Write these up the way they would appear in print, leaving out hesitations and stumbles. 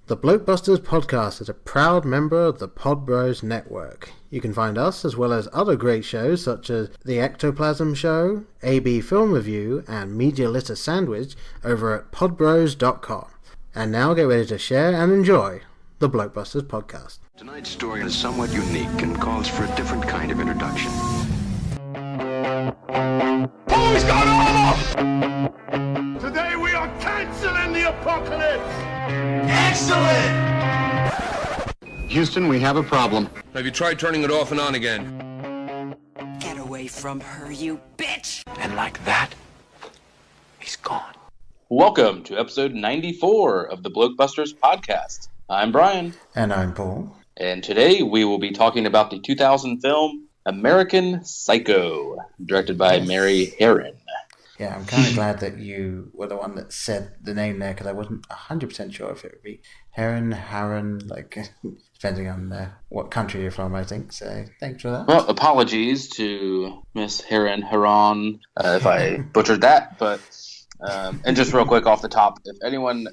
The Blokebusters podcast is a proud member of the Pod Bros Network. You can find us, as well as other great shows such as The Ectoplasm Show, AB Film Review, and Media Litter Sandwich over at podbros.com. And now get ready to share and enjoy the Blokebusters podcast. Tonight's story is somewhat unique and calls for a different kind of introduction. Who's gone off? Today we are canceling the apocalypse! Excellent! Houston, we have a problem. Have you tried turning it off and on again? Get away from her, you bitch! And like that, he's gone. Welcome to episode 94 of the Blokebusters podcast. I'm Brian. And I'm Paul. And today we will be talking about the 2000 film American Psycho, directed by Mary Herron. Yeah, I'm kind of glad that you were the one that said the name there, because I wasn't 100% sure if it would be Herron, like, depending on what country you're from, I think. So, thanks for that. Well, apologies to Miss Herron, if I butchered that. But, and just real quick off the top, if anyone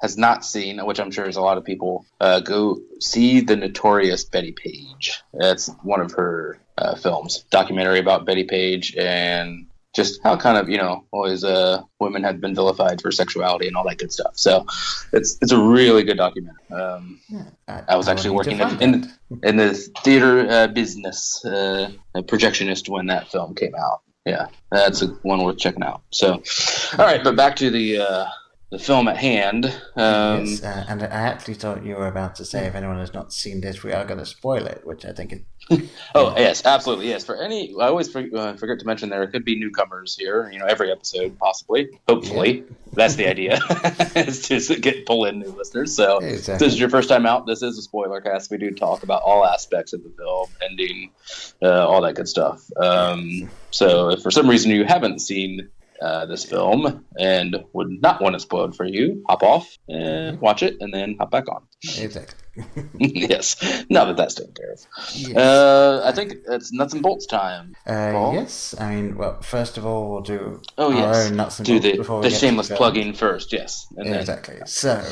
has not seen, which I'm sure is a lot of people, go see The Notorious Betty Page. That's one of her films, documentary about Betty Page and just how kind of, always women have been vilified for sexuality and all that good stuff. So it's a really good documentary. I was actually working in the theater business, a projectionist when that film came out. Yeah, that's one worth checking out. So, all right, but back to the film at hand. Yes, and I actually thought you were about to say, if anyone has not seen this, we are going to spoil it, which I think is... Oh, yes, absolutely, yes. For any, I always forget to mention there could be newcomers here, every episode, possibly, hopefully. Yeah. That's the idea, is to pull in new listeners. So If this is your first time out, this is a spoiler cast. We do talk about all aspects of the film, ending, all that good stuff. So if for some reason you haven't seen this film and would not want it spoiled for you, hop off and watch it and then hop back on. Exactly. Yes, now that that's taken care of. Yes. I think it's nuts and bolts time. Yes, I mean, well, first of all, we'll do our own nuts and bolts before we the get shameless to plugging first, yes. And exactly. So,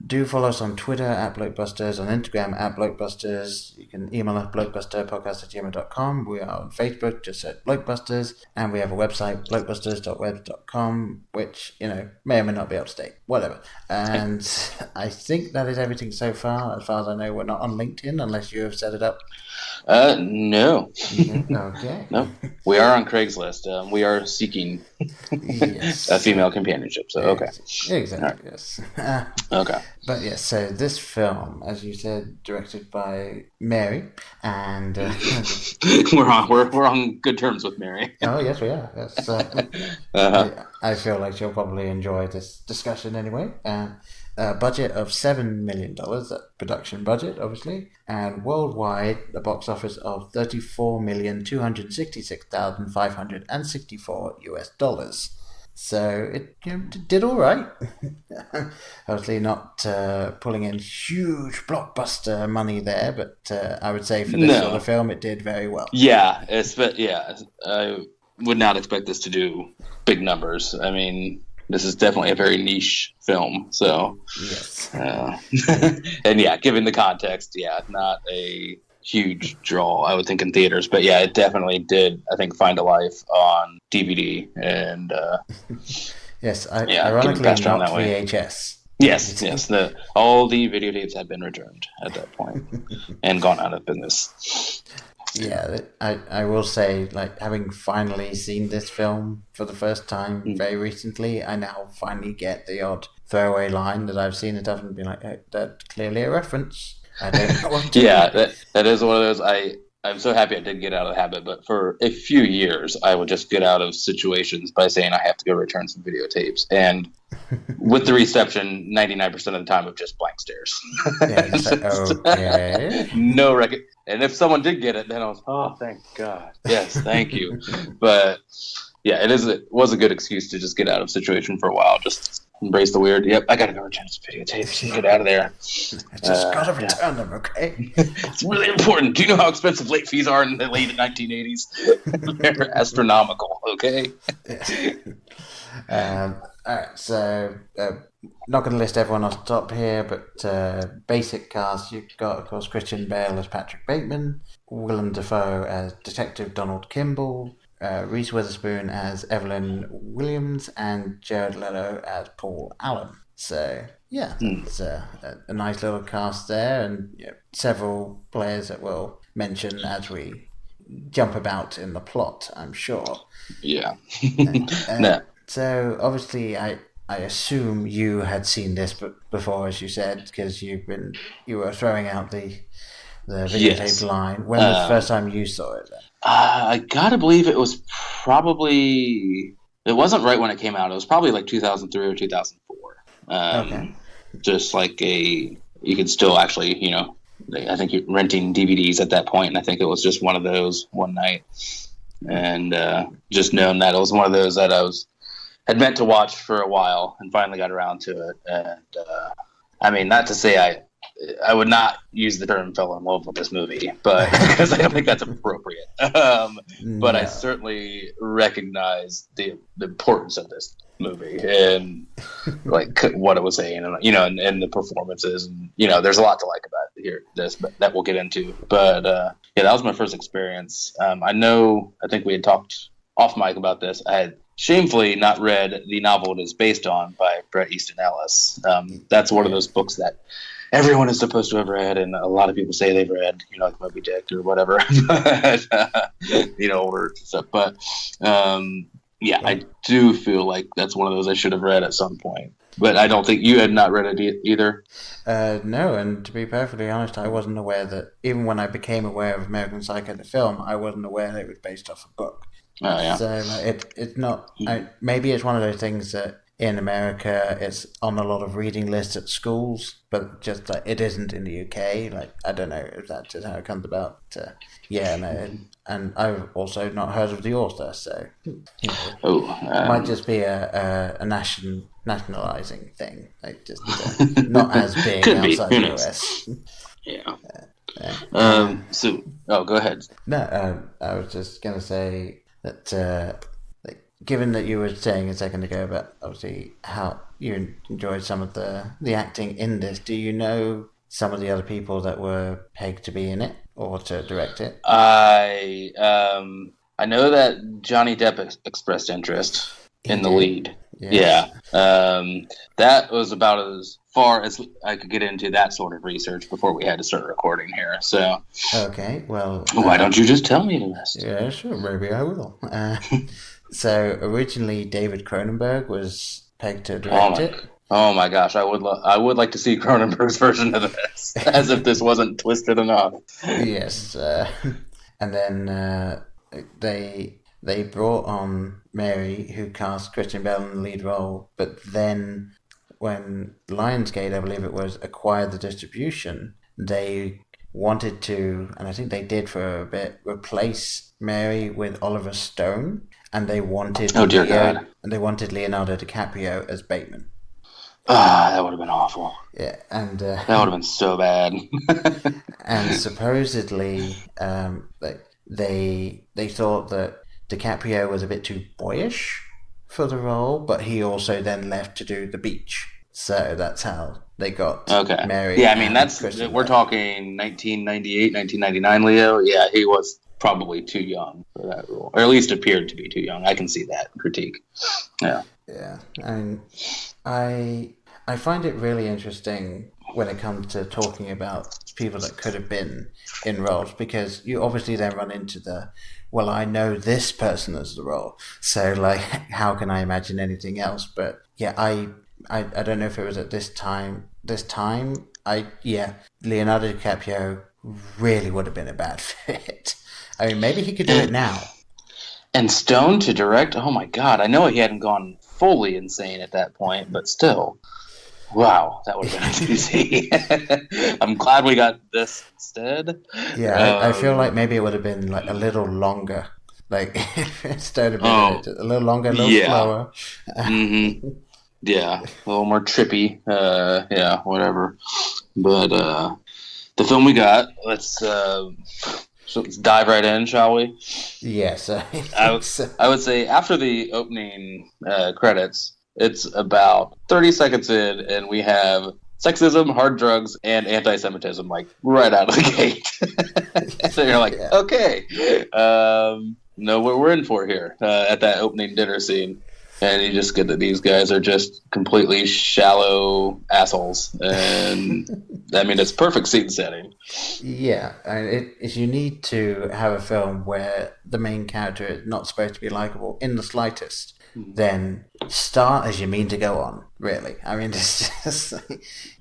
do follow us on Twitter at Blokebusters, on Instagram at Blokebusters. You can email us blokebusterpodcast@gmail.com. We are on Facebook, just at Blokebusters, and we have a website, blokebusters.web.com, which, may or may not be up to date. Whatever. And I think that is everything so far. As far as I know, we're not on LinkedIn unless you have set it up. No. Okay. No. We are on Craigslist. We are seeking a female companionship. So, okay. Exactly, right. Yes. Okay. But yes, so this film, as you said, directed by Mary, and we're on good terms with Mary. Oh yes, we are. Yes. I feel like she'll probably enjoy this discussion anyway. A budget of $7 million, that production budget, obviously, and worldwide, the box office of $34,266,564 US. So it did all right. Obviously not pulling in huge blockbuster money there, but I would say for this sort of film, it did very well. Yeah, I would not expect this to do big numbers. I mean, this is definitely a very niche film. So, yes. And yeah, given the context, not a huge draw, I would think, in theaters. But yeah, it definitely did, I think, find a life on DVD. And yes, ironically not VHS. Yes. All the videotapes had been returned at that point and gone out of business. Yeah, I will say, like, having finally seen this film for the first time very recently, I now finally get the odd throwaway line that I've seen it often and be like, hey, that's clearly a reference. I don't know what to do. that is one of those. I'm so happy I did get out of the habit, but for a few years, I would just get out of situations by saying I have to go return some videotapes. And with the reception, 99% of the time of just blank stares. Okay. No record. And if someone did get it, then I was, oh, thank God. Yes, thank you. But yeah, it was a good excuse to just get out of situation for a while. Just embrace the weird. Yep, I gotta go return some videotapes and get out of there. I just gotta return them, okay? It's really important. Do you know how expensive late fees are in the late 1980s? They're astronomical, okay? All right, so not going to list everyone off the top here, but basic cast, you've got, of course, Christian Bale as Patrick Bateman, Willem Dafoe as Detective Donald Kimball, Reese Witherspoon as Evelyn Williams, and Jared Leto as Paul Allen. So, yeah, it's a nice little cast there, and several players that we'll mention as we jump about in the plot, I'm sure. Yeah. So, obviously, I assume you had seen this before, as you said, because you were throwing out the videotape line. When was the first time you saw it then? I gotta believe it was probably... It wasn't right when it came out. It was probably like 2003 or 2004. Okay. Just like you could still actually, I think you're renting DVDs at that point, and I think it was just one of those one night. And just knowing that it was one of those that had meant to watch for a while and finally got around to it. And I mean, not to say I would not use the term fell in love with this movie, but because I don't think that's appropriate. But I certainly recognize the importance of this movie and like what it was saying, and and the performances, and there's a lot to like about this, but that we'll get into. But that was my first experience. I think we had talked off mic about this. I had shamefully not read the novel it is based on by Bret Easton Ellis. That's one of those books that everyone is supposed to have read, and a lot of people say they've read, like Moby Dick or whatever, but, older stuff. But I do feel like that's one of those I should have read at some point. But I don't think you had not read it either. No, and to be perfectly honest, I wasn't aware that, even when I became aware of American Psycho the film, I wasn't aware that it was based off a book. Oh, yeah. So it's not. Maybe it's one of those things that in America it's on a lot of reading lists at schools, but just like it isn't in the UK. Like I don't know if that's just how it comes about. And I've also not heard of the author, so it might just be a nationalizing thing, like just not as big outside the US. Yeah. Go ahead. No, I was just gonna say that given that you were saying a second ago about obviously how you enjoyed some of the acting in this, do you know some of the other people that were pegged to be in it or to direct it? I know that Johnny Depp expressed interest in the lead. Yes. Yeah. That was about as far as I could get into that sort of research before we had to start recording here. So okay, well, why don't you just tell me the rest? Yeah, sure, maybe I will. So originally, David Cronenberg was pegged to direct it. Oh my gosh, I would like to see Cronenberg's version of this, as if this wasn't twisted enough. Yes, and then they brought on Mary, who cast Christian Bale in the lead role, but then when Lionsgate, I believe it was, acquired the distribution, they wanted to, and I think they did for a bit, replace Mary with Oliver Stone, and they wanted they wanted Leonardo DiCaprio as Bateman. That would have been awful. Yeah, and that would have been so bad. And supposedly, they thought that DiCaprio was a bit too boyish for the role, but he also then left to do The Beach. So that's how they got Mary. Yeah, I mean, we're talking 1998, 1999 Leo. Yeah, he was probably too young for that role, or at least appeared to be too young. I can see that critique. Yeah. Yeah, and I find it really interesting when it comes to talking about people that could have been in roles, because you obviously then run into well, I know this person as the role, so like, how can I imagine anything else? But yeah, I don't know if it was at this time, Leonardo DiCaprio really would have been a bad fit. I mean, maybe he could do it now. And Stone to direct? Oh my God, I know he hadn't gone fully insane at that point, but still. Wow, that would have been easy. I'm glad we got this instead. Yeah, I feel like maybe it would have been like a little longer. Like, instead of being a little longer, a little slower. Mm-hmm. Yeah, a little more trippy. Whatever. But the film we got, let's dive right in, shall we? Yes. I would say after the opening credits, It's about 30 seconds in, and we have sexism, hard drugs, and anti-Semitism, like, right out of the gate. So you're like, okay, know what we're in for here at that opening dinner scene. And you just get that these guys are just completely shallow assholes. And, I mean, it's perfect scene setting. Yeah, and you need to have a film where the main character is not supposed to be likable in the slightest. Then start as you mean to go on, really. I mean, it's just,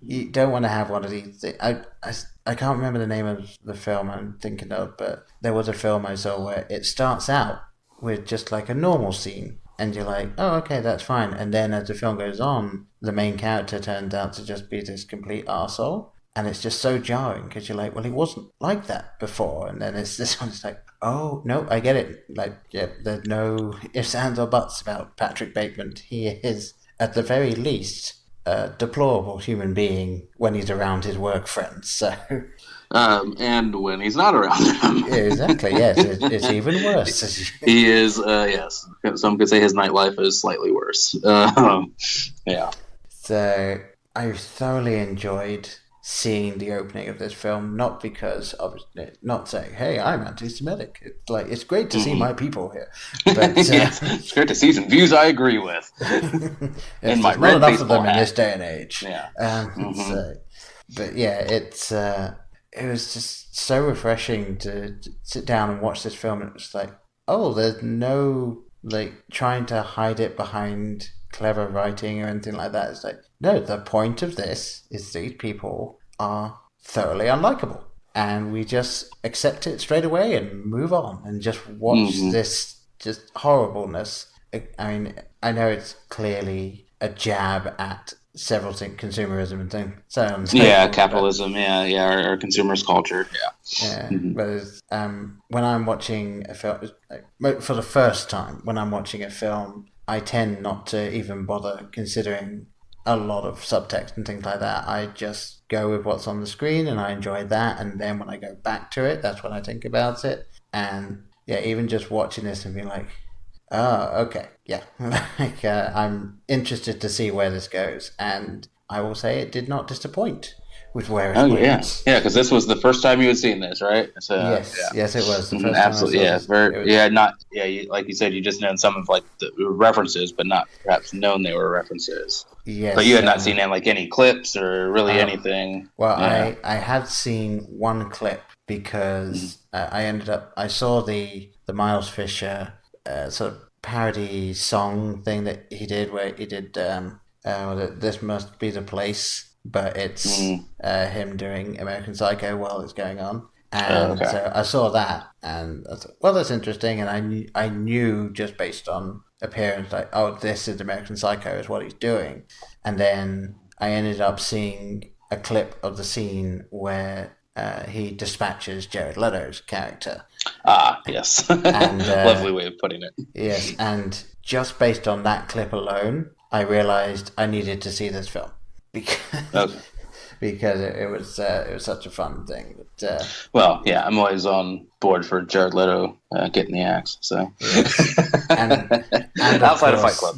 you don't want to have one of these things. I can't remember the name of the film I'm thinking of, but there was a film I saw where it starts out with just like a normal scene, and you're like, oh, okay, that's fine. And then as the film goes on, the main character turns out to just be this complete arsehole. And it's just so jarring because you're like, well, he wasn't like that before. And then it's this one, it's like, oh, no, I get it. Like, yeah, there's no ifs, ands, or buts about Patrick Bateman. He is, at the very least, a deplorable human being when he's around his work friends. So, and when he's not around them. Exactly, yes. It's even worse. He is, yes. Some could say his nightlife is slightly worse. Yeah. So, I thoroughly enjoyed seeing the opening of this film, not because of not saying, hey, I'm anti-Semitic. It's like, it's great to see my people here. But yes, it's great to see some views I agree with. In my red enough of them in this day and age. Yeah. So, but yeah, it was just so refreshing to sit down and watch this film. It was like, oh, there's no like trying to hide it behind clever writing or anything like that. It's like, no, the point of this is these people are thoroughly unlikable, and we just accept it straight away and move on and just watch this just horribleness. I mean, I know it's clearly a jab at several things, consumerism and things. So capitalism. Our consumerist culture. Yeah. Whereas when I'm watching a film, for the first time, when I'm watching a film, I tend not to even bother considering a lot of subtext and things like that. I just go with what's on the screen and I enjoy that. And then when I go back to it, that's when I think about it. And yeah, even just watching this and being like, oh, okay, yeah. Like, I'm interested to see where this goes. And I will say it did not disappoint with where it went. Yeah, because this was the first time you had seen this, right? So, yes, it was the first absolutely, time like you said, you just known some of like the references, but not perhaps known they were references. Yes, but you had not seen like any clips or really anything. Well, I had seen one clip because I saw the Miles Fisher sort of parody song thing that he did, where he did "This Must Be the Place." But it's him doing American Psycho while it's going on. And so I saw that, and I thought, well, that's interesting. And I knew just based on appearance, like, oh, this is American Psycho is what he's doing. And then I ended up seeing a clip of the scene where he dispatches Jared Leto's character. Ah, yes. And, lovely way of putting it. Yes, and just based on that clip alone, I realized I needed to see this film. Because it was such a fun thing. But, well, yeah, I'm always on board for Jared Leto getting the axe. So, and outside of Fight Club,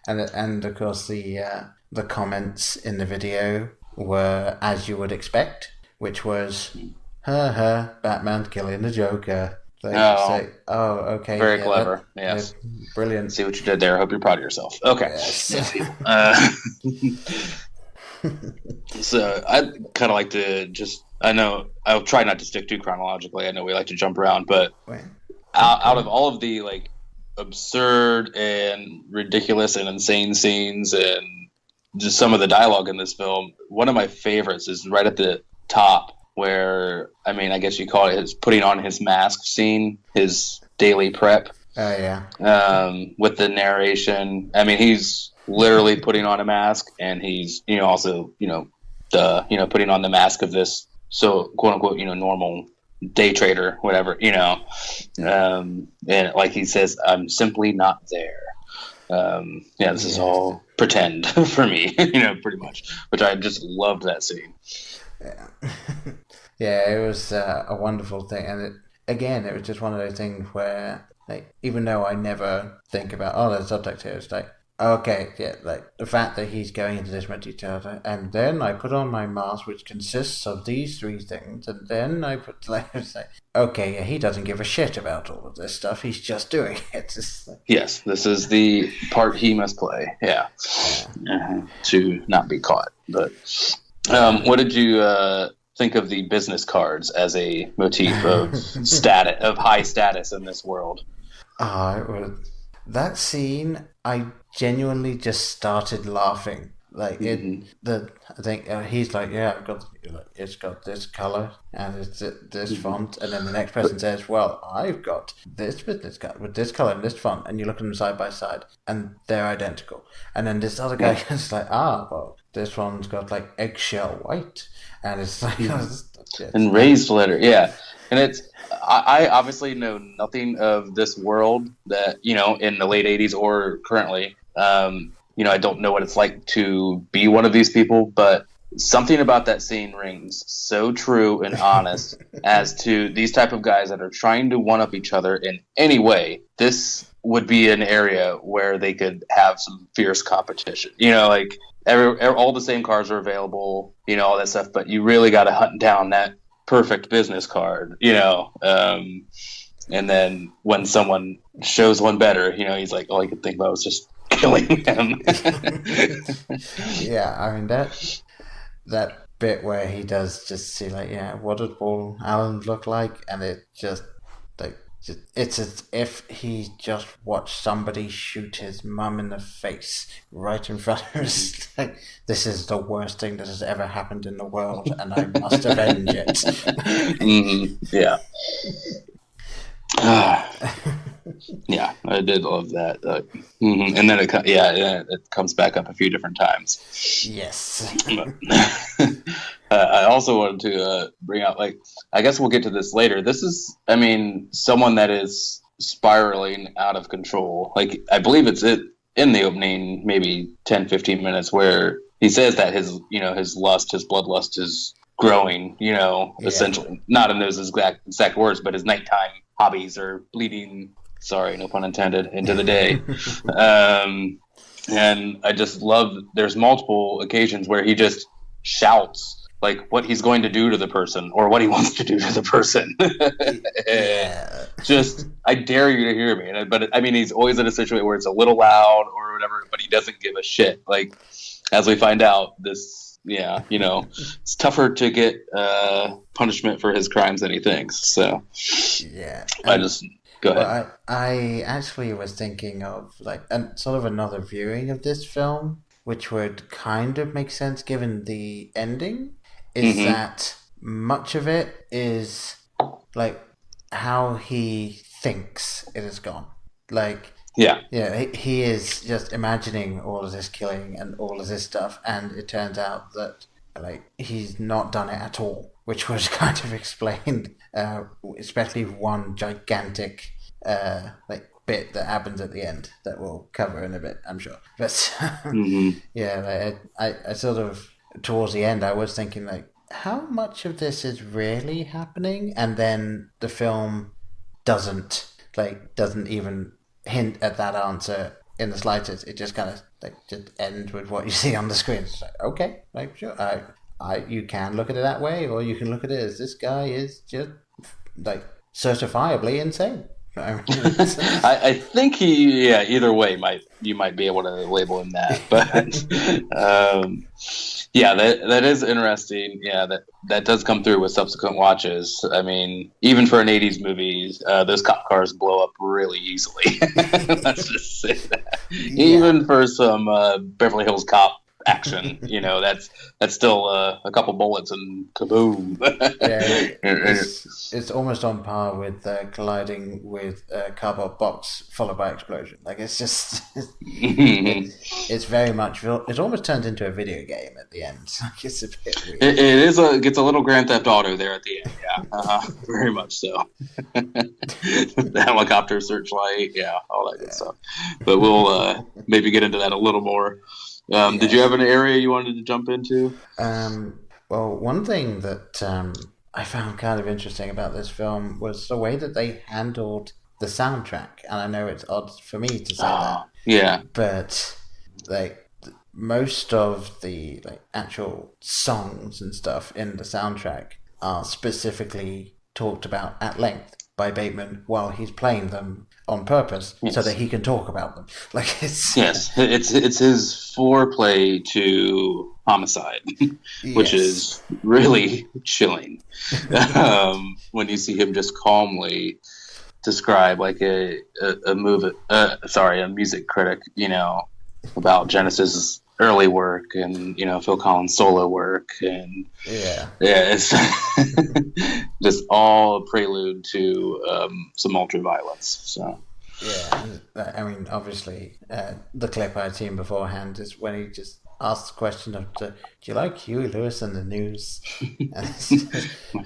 and of course the comments in the video were as you would expect, which was, Batman killing the Joker. Okay. Very clever. Yes. Brilliant. See what you did there. I hope you're proud of yourself. Okay. Yes. So I'd kind of like to I'll try not to stick too chronologically. I know we like to jump around, but out of all of the like absurd and ridiculous and insane scenes and just some of the dialogue in this film, one of my favorites is right at the top, where, I mean, I guess you call it his putting on his mask scene, his daily prep. Oh, yeah. With the narration. I mean, he's literally putting on a mask, and he's, also, putting on the mask of this, so, quote unquote, normal day trader, whatever, and like he says, I'm simply not there. This is all pretend for me, pretty much, which I just loved that scene. Yeah. Yeah, it was a wonderful thing, and it was just one of those things where, like, even though I never think about, there's subtext here, it's like, Okay, yeah, like the fact that he's going into this much detail, and then I put on my mask, which consists of these three things, and then I put like, it's like okay, yeah, he doesn't give a shit about all of this stuff. He's just doing it. It's like, Yes, this is the part he must play. Yeah, to not be caught. But what did you think of the business cards as a motif of high status in this world? That scene, I genuinely just started laughing. Like I think he's like, yeah, it's got this color and it's this font, and then the next person says, well, I've got this business card with this color and this font, and you look at them side by side, and they're identical. And then this other guy is like, well, this one's got like eggshell white, and it's like, and raised letter, yeah. And it's, I obviously know nothing of this world that, in the late 80s or currently. I don't know what it's like to be one of these people, but something about that scene rings so true and honest as to these type of guys that are trying to one-up each other in any way. This would be an area where they could have some fierce competition. Like all the same cars are available, all that stuff, but you really got to hunt down that perfect business card, and then when someone shows one better, he's like, all I could think about was just killing him. Yeah, I mean that bit where he does just see like, yeah, what did Paul Allen look like, and it just like it's as if he just watched somebody shoot his mum in the face right in front of us. Like, this is the worst thing that has ever happened in the world, and I must avenge it. Yeah. Yeah, I did love that. And then it comes back up a few different times. Yes. I also wanted to bring out, like, I guess we'll get to this later. This is, someone that is spiraling out of control. Like, I believe it's in the opening, maybe 10, 15 minutes, where he says that his bloodlust is growing, essentially. Not in those exact words, but his nighttime hobbies are bleeding, sorry, no pun intended, into the day. And I just love, there's multiple occasions where he just shouts like what he's going to do to the person or what he wants to do to the person. Just, I dare you to hear me. But he's always in a situation where it's a little loud or whatever, but he doesn't give a shit. Like, as we find out, it's tougher to get punishment for his crimes than he thinks. So, yeah. Go ahead. Well, I actually was thinking of sort of another viewing of this film, which would kind of make sense given the ending, is that much of it is like how he thinks it has gone. Like, he is just imagining all of this killing and all of this stuff, and it turns out that he's not done it at all, which was kind of explained, especially one gigantic bit that happens at the end that we'll cover in a bit, I'm sure. But I sort of, towards the end, I was thinking how much of this is really happening, and then the film doesn't even hint at that answer in the slightest. It just kind of just ends with what you see on the screen. It's like, okay, sure, you can look at it that way, or you can look at it as this guy is just certifiably insane. I think either way you might be able to label him that, but that is interesting. That does come through with subsequent watches. Even for an 80s movie, those cop cars blow up really easily. Let's just say that. Even for some Beverly Hills Cop action, that's still a couple bullets and kaboom. It's almost on par with colliding with a cardboard box followed by explosion. It's just it's very much, it almost turns into a video game at the end. It's a bit weird. It gets a little Grand Theft Auto there at the end. Very much so. The helicopter searchlight, all that good stuff. But we'll maybe get into that a little more. Did you have an area you wanted to jump into? Well, one thing that I found kind of interesting about this film was the way that they handled the soundtrack. And I know it's odd for me to say that. Yeah. But like most of the like actual songs and stuff in the soundtrack are specifically talked about at length by Bateman while he's playing them on purpose, so that he can talk about them. Like it's it's his foreplay to Homicide, which is really chilling. When you see him just calmly describe like a music critic, about Genesis' early work and Phil Collins' solo work, and it's just all a prelude to some ultra violence. So I mean, obviously, the clip I'd seen beforehand is when he just asked the question of, "Do you like Huey Lewis and the News?"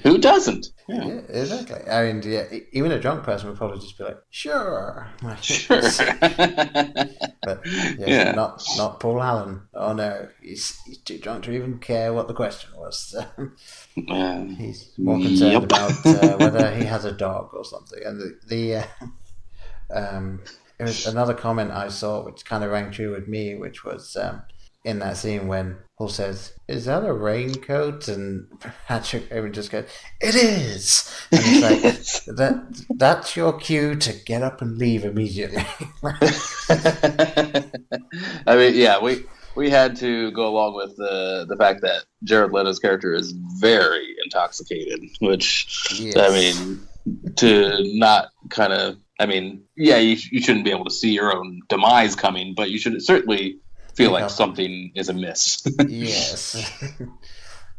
Who doesn't? Yeah, exactly. I mean, even a drunk person would probably just be like, "Sure, sure." But not Paul Allen. Oh no, he's too drunk to even care what the question was. So he's more concerned about whether he has a dog or something. And there was another comment I saw which kind of rang true with me, which was in that scene when Paul says, "Is that a raincoat?" And Patrick Bateman just goes, "It is!" And it's like, that's your cue to get up and leave immediately. I mean, we had to go along with the fact that Jared Leto's character is very intoxicated, which, I mean, to not kind of, I mean, you shouldn't be able to see your own demise coming, but you should certainly feel like something is amiss. Yes.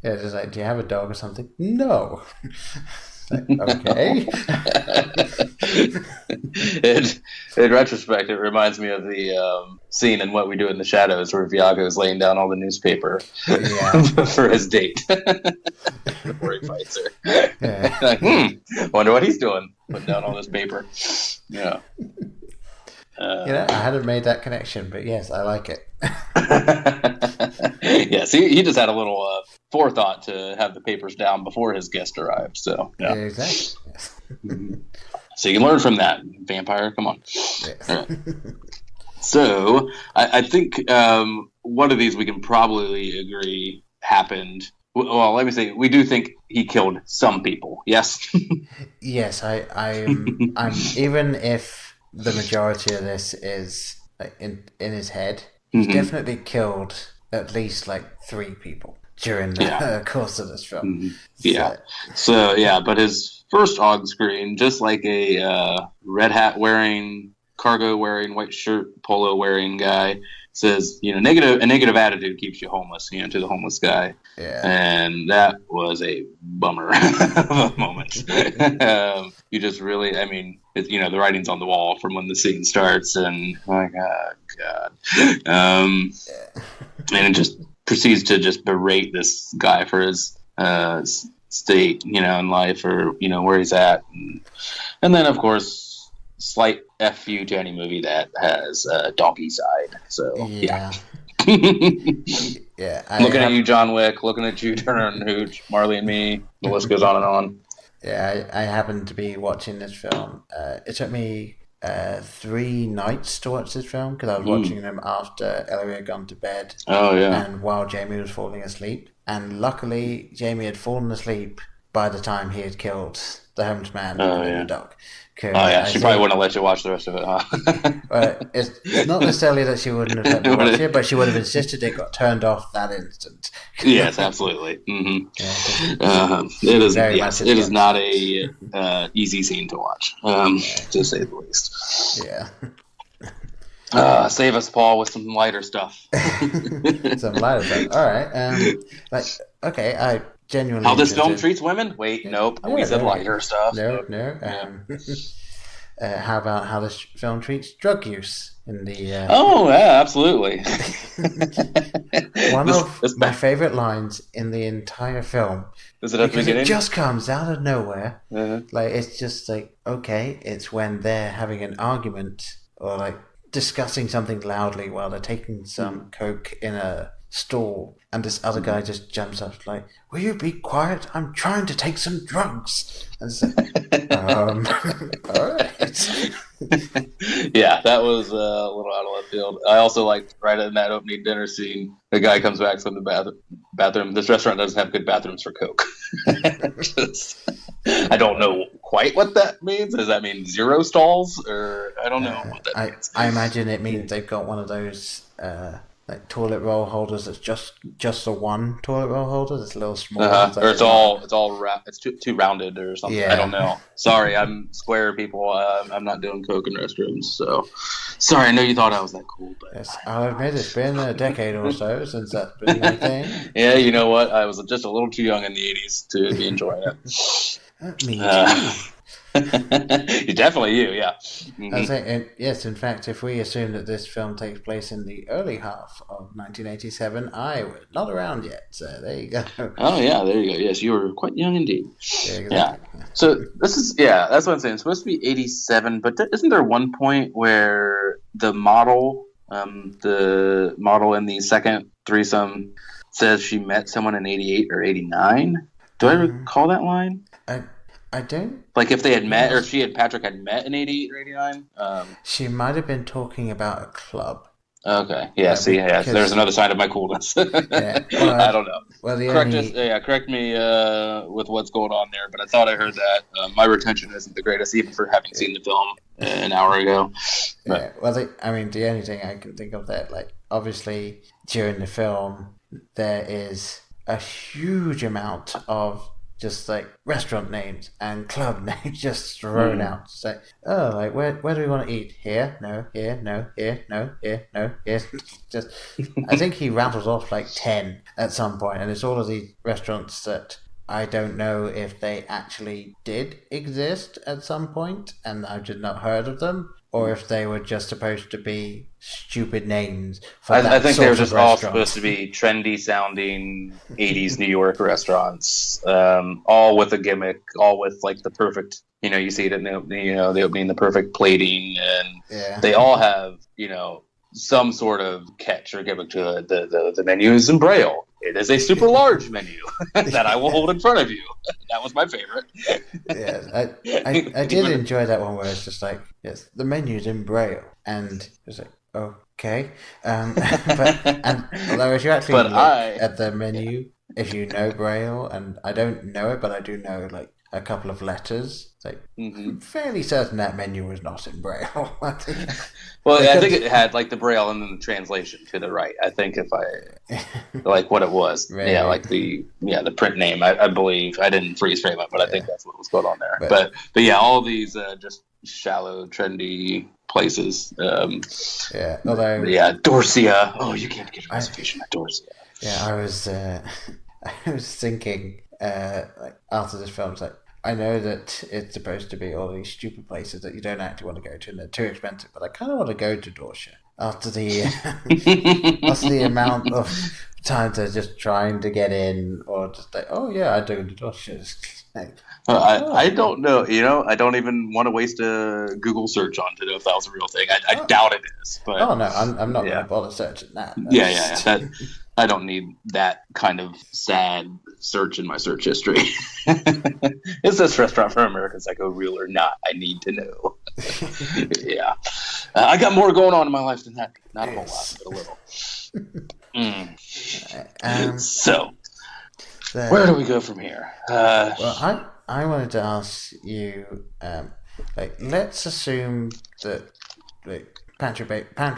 Yeah, just like, do you have a dog or something? No. Like, okay. In retrospect, it reminds me of the scene in What We Do in the Shadows where Viago is laying down all the newspaper for his date before he fights her. Yeah. Like, wonder what he's doing, putting down all this paper. Yeah. I hadn't made that connection, but yes, I like it. Yes, he just had a little forethought to have the papers down before his guest arrived. So yeah, exactly. Yes. So you can learn from that, vampire. Come on. Yes. Right. So I think one of these we can probably agree happened. Well, let me say, we do think he killed some people. Yes. Yes, I'm even if the majority of this is like in his head, he's definitely killed at least like 3 people during the course of this film. But his first on-screen, just like a red hat wearing, cargo wearing, white shirt, polo wearing guy, says, a negative attitude keeps you homeless, to the homeless guy. Yeah. And that was a bummer of a moment. You just really, I mean, the writing's on the wall from when the scene starts, and like, oh God. And it just proceeds to just berate this guy for his state, in life, or, where he's at. And then, of course, slight F you to any movie that has a donkey side. So, yeah. Looking at you, John Wick. Looking at you, Turner and Hooch, Marley and Me. The list goes on and on. Yeah, I happened to be watching this film. It took me 3 nights to watch this film because I was watching them after Ellery had gone to bed. Oh, yeah. And while Jamie was falling asleep. And luckily, Jamie had fallen asleep by the time he had killed the homeless man and the dog. She probably wouldn't have let you watch the rest of it, huh? It's not necessarily that she wouldn't have let me watch it, but she would have insisted it got turned off that instant. Yes, absolutely. Mm-hmm. It is not a easy scene to watch, to say the least. Yeah. Save us, Paul, with some lighter stuff. Some lighter stuff. All right. Okay, I genuinely. How this film treats women? Wait, nope. We said lighter stuff. No. How about how this film treats drug use in the? Absolutely. One of my favorite lines in the entire film. Is it at the beginning? It just comes out of nowhere. Like it's just like, okay, it's when they're having an argument or like discussing something loudly while they're taking some coke in a stall, and this other guy just jumps up like, "Will you be quiet? I'm trying to take some drugs." And it's like, all right. Yeah, that was a little out of left field. I also liked right in that opening dinner scene, the guy comes back from the bathroom. This restaurant doesn't have good bathrooms for Coke. I don't know quite what that means. Does that mean 0 stalls, or I don't know what that means. I imagine it means they've got one of those like toilet roll holders that's just the one toilet roll holder that's a little small. Or it's too rounded or something. Yeah. I don't know. Sorry, I'm square, people. I'm not doing Coke in restrooms, so sorry. I know you thought I was that cool, but Yes, I'll admit it's been a decade or so since that's been a thing. yeah, you know what? I was just a little too young in the '80s to be enjoying it. Me too. Definitely you, yeah. I was saying, yes, in fact, if we assume that this film takes place in the early half of 1987, I was not around yet, so there you go. Oh, yeah, there you go. Yes, you were quite young indeed. Yeah, exactly. Yeah. So this is, that's what I'm saying. It's supposed to be 87, but isn't there one point where the model in the second threesome says she met someone in 88 or 89? Do I recall that line? I don't. Like if they had met, or if Patrick had met in 88 or 89? She might have been talking about a club. Okay. Yeah. See. Yeah. There's another sign of my coolness. Yeah, well, I don't know. Well, correct me with what's going on there. But I thought I heard that my retention isn't the greatest, even for having seen the film an hour ago. Yeah. Well, the only thing I can think of that, like, obviously during the film, there is a huge amount of just like restaurant names and club names just thrown out. It's like, oh, like where do we want to eat? Here, no, here, no, here, no, here, no, here. Just, I think he rattles off like 10 at some point, and it's all of these restaurants that I don't know if they actually did exist at some point, and I've just not heard of them, or if they were just supposed to be stupid names. I think they were just all supposed to be trendy sounding 80s New York restaurants, all with a gimmick, all with like the perfect, you see it in the opening, the perfect plating, and they all have, some sort of catch or gimmick to it. The menu is in Braille. It is a super large menu that I will hold in front of you. That was my favorite. Yeah, I did enjoy that one where it's just like, yes, the menu's in Braille, and it's like, okay. Although if you actually look at the menu, if you know Braille, and I don't know it, but I do know like a couple of letters. It's like, I'm fairly certain that menu was not in Braille. I think it had like the Braille and then the translation to the right. I think if I like what it was, Right. Yeah, like the print name. I believe I didn't freeze frame it, but I think that's what was going on there. But yeah, all of these just shallow, trendy places. Dorsia. Oh, you can't get a reservation at Dorsia. Yeah, I was thinking like after this film, it's like, I know that it's supposed to be all these stupid places that you don't actually want to go to and they're too expensive, but I kind of want to go to Dorsia after the amount of times they're just trying to get in, or just like, oh yeah, I do go to Dorsia. Like, I don't know. I don't even want to waste a Google search on to know if that was a real thing. I doubt it is. But oh no, I'm not going to bother searching that. Yeah. I don't need that kind of sad search in my search history. Is this Restaurant for American Psycho real or not? I need to know. Yeah. I got more going on in my life than that. Not a whole lot, but a little. So, where do we go from here? Well, I wanted to ask you, let's assume that Patrick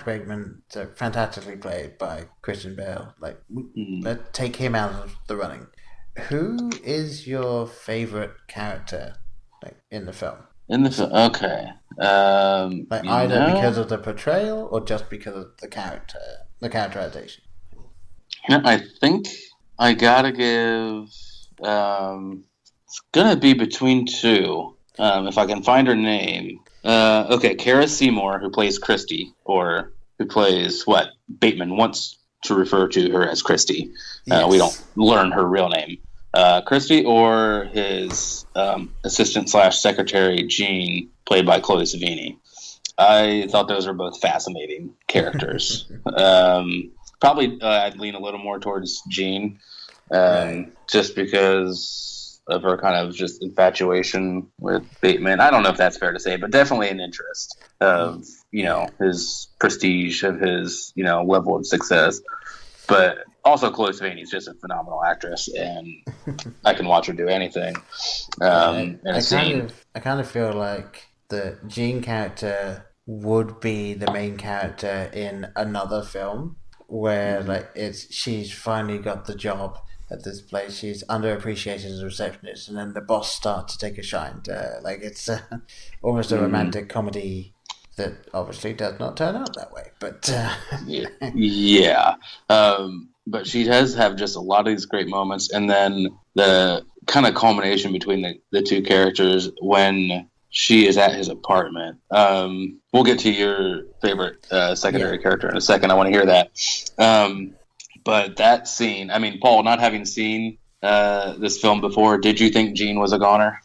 Bateman, fantastically played by Christian Bale. Let's take him out of the running. Who is your favorite character, in the film? Okay. Either because of the portrayal or just because of the characterization. I think I gotta give. It's gonna be between two. If I can find her name. Okay, Kara Seymour, who plays Christy, or who plays Bateman wants to refer to her as Christy. Yes. We don't learn her real name. Christy, or his assistant / secretary, Jean, played by Chloe Savini. I thought those were both fascinating characters. Probably I'd lean a little more towards Jean, just because of her kind of just infatuation with Bateman. I don't know if that's fair to say, but definitely an interest of, his prestige, of his, level of success. But also Chloe Sevigny's just a phenomenal actress, and I can watch her do anything. I kind of feel like the Jean character would be the main character in another film where she's finally got the job at this place. She's underappreciated as a receptionist, and then the boss starts to take a shine to her. It's almost a romantic comedy that obviously does not turn out that way. But yeah. But she does have just a lot of these great moments, and then the kind of culmination between the two characters when she is at his apartment. We'll get to your favorite secondary character in a second. I want to hear that. But that scene, I mean, Paul, not having seen this film before, did you think Jean was a goner?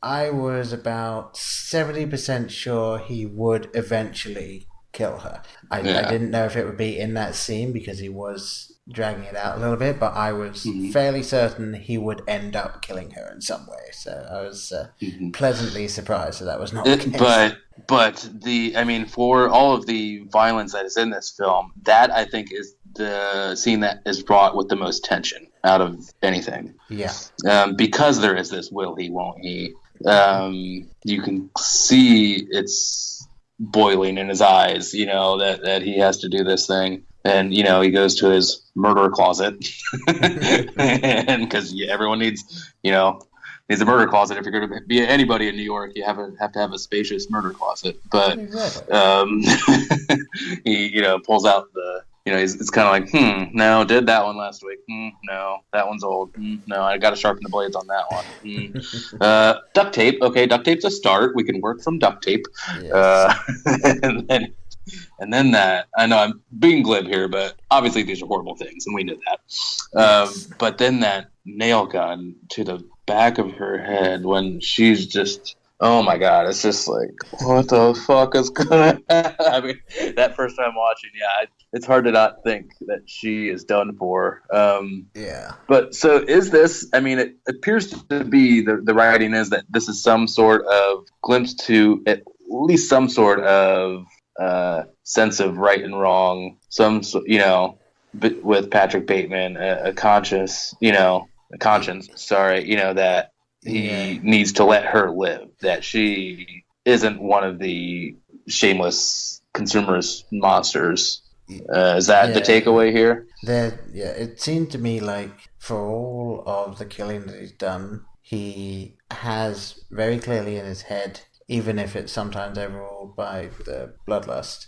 I was about 70% sure he would eventually kill her. I didn't know if it would be in that scene because he was dragging it out a little bit, but I was fairly certain he would end up killing her in some way. So I was pleasantly surprised that was not the case. But for all of the violence that is in this film, that I think is the scene that is brought with the most tension out of anything. Yeah. Because there is this will he, won't he. You can see it's boiling in his eyes, that he has to do this thing. And, he goes to his murder closet. And because everyone needs a murder closet. If you're going to be anybody in New York, you have to have a spacious murder closet. But he, pulls out the, it's kind of like, no, did that one last week. No, that one's old. No, I got to sharpen the blades on that one. Duct tape. Okay, duct tape's a start. We can work from duct tape. Yes. And then that, I know I'm being glib here, but obviously these are horrible things, and we knew that. But then that nail gun to the back of her head when she's just, oh my God, it's just like, what the fuck is gonna happen? I mean, that first time watching, it's hard to not think that she is done for. But so is this, it appears to be, the writing is that this is some sort of glimpse to at least some sort of sense of right and wrong, with Patrick Bateman, a conscience, that he needs to let her live, that she isn't one of the shameless consumerist monsters. Is that the takeaway here? It seemed to me like for all of the killing that he's done, he has very clearly in his head, even if it's sometimes overruled by the bloodlust,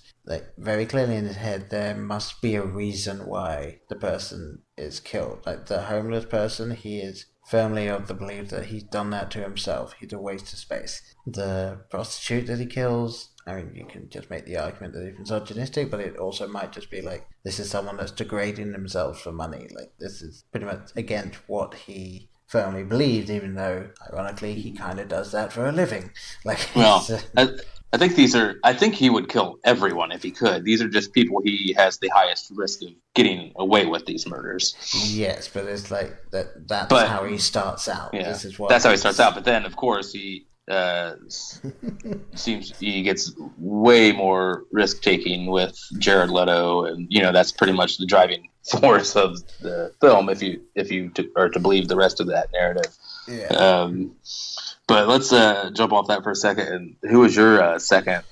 very clearly in his head, there must be a reason why the person is killed. Like the homeless person, he is firmly of the belief that he's done that to himself. He's a waste of space. The prostitute that he kills, you can just make the argument that he's misogynistic, but it also might just be like, this is someone that's degrading themselves for money. This is pretty much against what he firmly believes, even though ironically he kind of does that for a living. I think he would kill everyone if he could. These are just people he has the highest risk of getting away with these murders. Yes, but it's like that's how he starts out. Yeah, that's how he starts out. But then, of course, he he gets way more risk taking with Jared Leto, and that's pretty much the driving force of the film. If you are to believe the rest of that narrative. Yeah. But let's jump off that for a second. And who was your second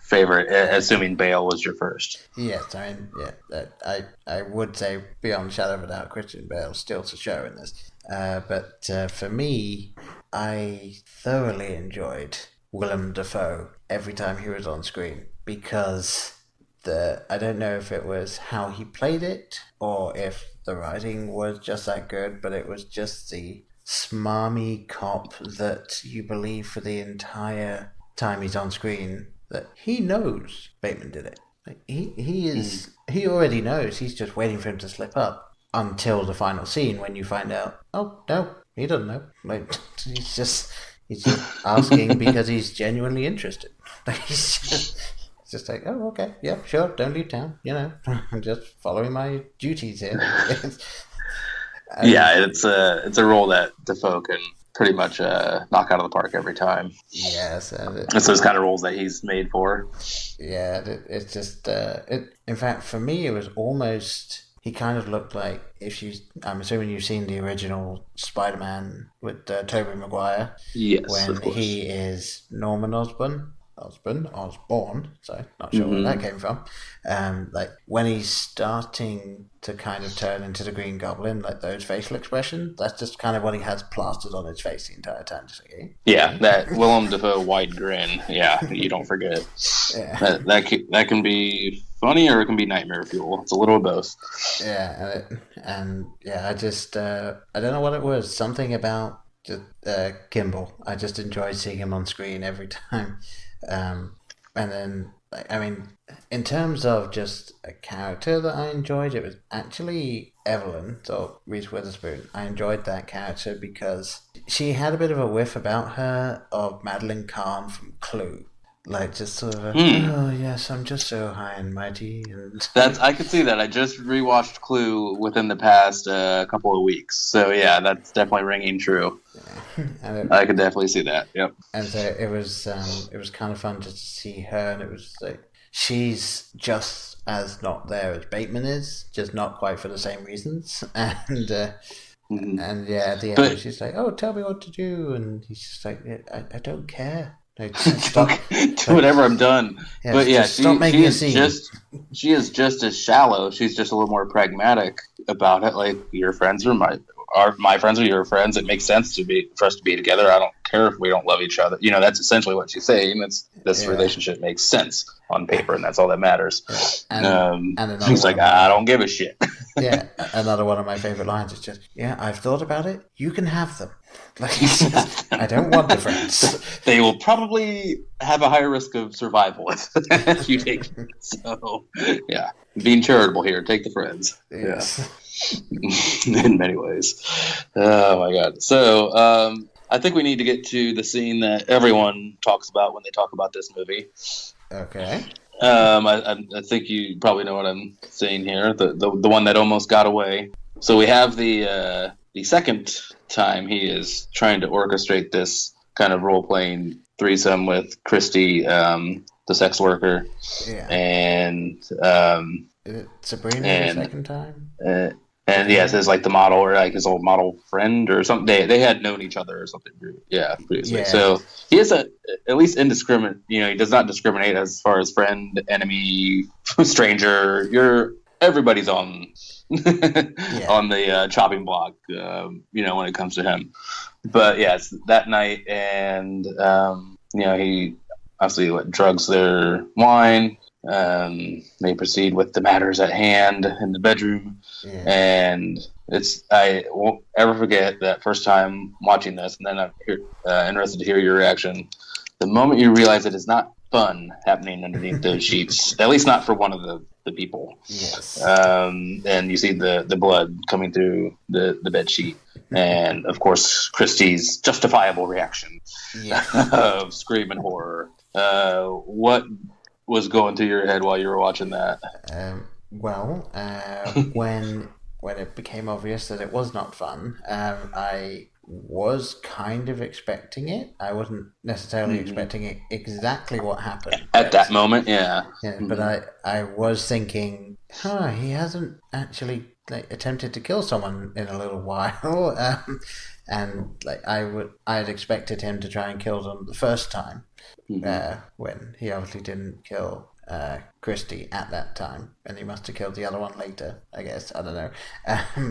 favorite, assuming Bale was your first? Yes, I would say beyond shadow of a doubt, Christian Bale steals the show in this. But for me, I thoroughly enjoyed Willem Dafoe every time he was on screen because I don't know if it was how he played it or if the writing was just that good, but it was just the smarmy cop that you believe for the entire time he's on screen that he knows Bateman did it. He already knows. He's just waiting for him to slip up until the final scene when you find out, oh no, he doesn't know. He's just asking because he's genuinely interested. It's just like, oh, okay, yep, sure, don't leave town. I'm just following my duties here. It's a role that Defoe can pretty much knock out of the park every time. Yes, It's those kind of roles that he's made for. Yeah, it's just in fact, for me, it was almost. He kind of looked like I'm assuming you've seen the original Spider-Man with Tobey Maguire. Yes, when of course. he is Norman Osborn. So not sure where that came from. Like when he's starting to kind of turn into the Green Goblin, like those facial expressions, that's just kind of what he has plastered on his face the entire time. Just like, Yeah, that Willem Dafoe wide grin. Yeah, you don't forget. Yeah. That can be funny or it can be nightmare fuel. It's a little of both. Yeah, I just I don't know what it was. Something about just Kimball. I just enjoyed seeing him on screen every time. And then, I mean, in terms of just a character that I enjoyed, it was actually Evelyn, so Reese Witherspoon. I enjoyed that character because she had a bit of a whiff about her of Madeline Kahn from Clue. Like, just sort of, oh, yes, I'm just so high and mighty. And I could see that. I just rewatched Clue within the past couple of weeks. So, yeah, that's definitely ringing true. Yeah. I could definitely see that, yep. And so it was kind of fun just to see her, and it was like, she's just as not there as Bateman is, just not quite for the same reasons. And and yeah, at the end, she's like, oh, tell me what to do. And he's just like, I don't care. Like, stop, do whatever, I'm done. Yeah, but yeah, stop making a scene. She is just as shallow. She's just a little more pragmatic about it. Like, your friends are my friends are your friends. It makes sense for us to be together. I don't care if we don't love each other. That's essentially what she's saying. This relationship makes sense on paper, and that's all that matters. Yeah. And she's like, I don't give a shit. Yeah, another one of my favorite lines is just, I've thought about it. You can have them. Like, I don't want the friends. They will probably have a higher risk of survival if you take them. So, yeah, being charitable here. Take the friends. Yes. Yeah. In many ways. Oh my God. So, I think we need to get to the scene that everyone talks about when they talk about this movie. Okay. I think you probably know what I'm saying here. The one that almost got away. So we have the second time he is trying to orchestrate this kind of role-playing threesome with Christy, the sex worker. Yeah. And Sabrina the second time? And yes, it's like the model or like his old model friend or something. They had known each other or something. Yeah, previously. Yeah. So he is at least indiscriminate. He does not discriminate as far as friend, enemy, stranger. Everybody's on on the chopping block. When it comes to him. But yes, that night, and he obviously drugs their wine. They proceed with the matters at hand in the bedroom, and I won't ever forget that first time watching this, and then I'm interested to hear your reaction. The moment you realize it is not fun happening underneath those sheets, at least not for one of the people. Yes. And you see the blood coming through the bed sheet, and of course Christie's justifiable reaction of scream and horror. What was going through your head while you were watching that? When it became obvious that it was not fun, I was kind of expecting it. I wasn't necessarily expecting it exactly what happened at that moment. Yeah, but I was thinking, he hasn't actually attempted to kill someone in a little while, and I had expected him to try and kill them the first time. When he obviously didn't kill Christie at that time, and he must have killed the other one later, I guess. I don't know.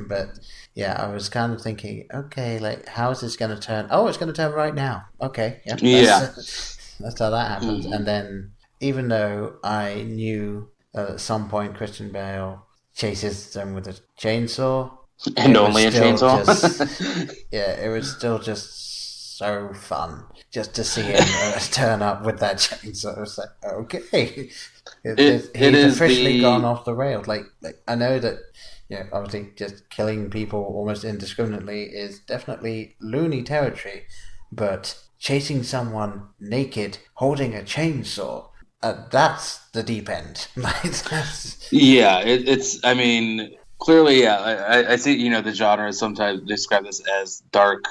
But yeah, I was kind of thinking, okay, how is this going to turn? Oh, it's going to turn right now. Okay, that's how that happens. And then, even though I knew that at some point Christian Bale chases them with a chainsaw, and only a chainsaw. It was still just so fun just to see him turn up with that chainsaw. It's like, okay, he's officially gone off the rails. Like I know that, obviously just killing people almost indiscriminately is definitely loony territory, but chasing someone naked, holding a chainsaw, that's the deep end. Yeah, it's. I mean, clearly, yeah. I see. The genre sometimes describe this as dark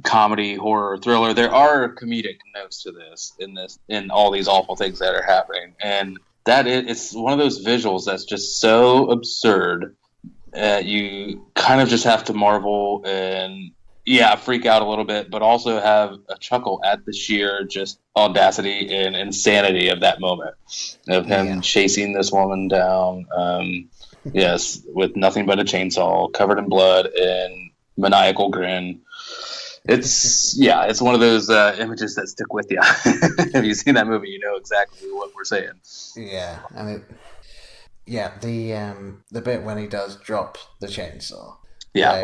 comedy, horror, thriller. There are comedic notes to this in all these awful things that are happening, and it's one of those visuals that's just so absurd. You kind of just have to marvel and freak out a little bit, but also have a chuckle at the sheer just audacity and insanity of that moment of him chasing this woman down. Yes, with nothing but a chainsaw, covered in blood and maniacal grin. It's one of those images that stick with you. If you've seen that movie, you know exactly what we're saying. Yeah, and the bit when he does drop the chainsaw. Yeah,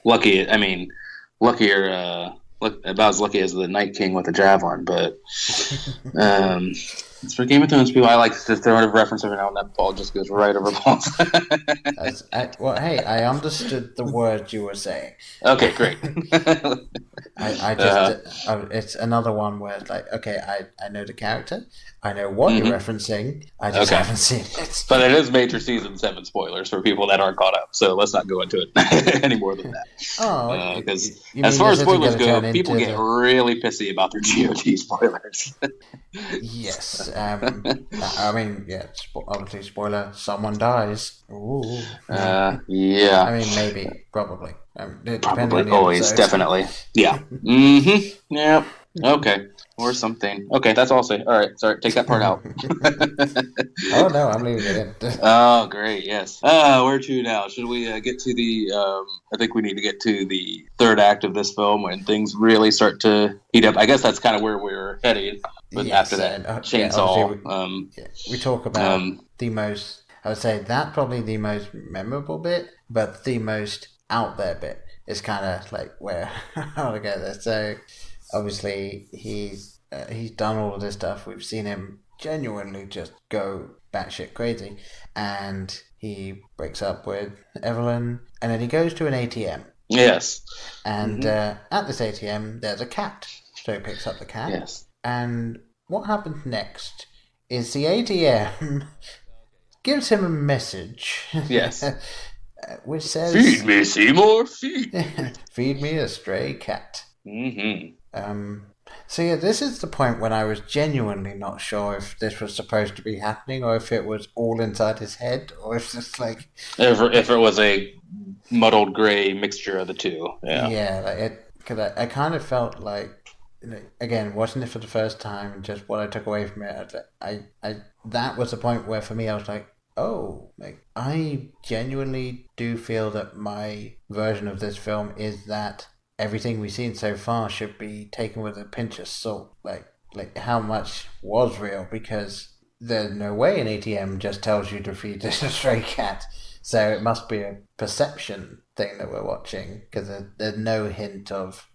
lucky. I mean, luckier. About as lucky as the Night King with the javelin, but it's for Game of Thrones people. I like to throw in a reference every now and then. Paul just goes right over Paul's. I understood the word you were saying. Okay, great. It's another one where it's like, okay, I know the character, I know what you're referencing, I just haven't seen it. But it is major season 7 spoilers for people that aren't caught up, so let's not go into it any more than that. Oh, because as far as spoilers go, people get really pissy about their GOT spoilers. Yes, I mean, obviously, spoiler: someone dies. Ooh. Yeah. I mean, maybe, probably. Probably, always, definitely. Yeah. Mm-hmm. Yep. Okay. Or something. Okay, that's all I'll say. All right, sorry, take that part out. Oh, no, I'm leaving it in. Oh, great, yes. Where to now? Should we get to the... I think we need to get to the third act of this film when things really start to heat up. I guess that's kind of where we're headed after that chainsaw. We talk about the most... I would say that probably the most memorable bit, but the most out there bit is kind of like where I want to go there. So... Obviously, he's done all of this stuff. We've seen him genuinely just go batshit crazy, and he breaks up with Evelyn, and then he goes to an ATM. Yes. And at this ATM, there's a cat. So he picks up the cat. Yes. And what happens next is the ATM gives him a message. Yes. Which says... Feed me, Seymour, feed. Feed me a stray cat. Mm-hmm. So this is the point when I was genuinely not sure if this was supposed to be happening or if it was all inside his head or if it's like... If it was a muddled gray mixture of the two. Yeah. Yeah, because I kind of felt like, again, watching it for the first time and just what I took away from it, that was the point where for me I was like, oh, I genuinely do feel that my version of this film is that everything we've seen so far should be taken with a pinch of salt. Like how much was real, because there's no way an ATM just tells you to feed this a stray cat. So it must be a perception thing that we're watching, because there's no hint of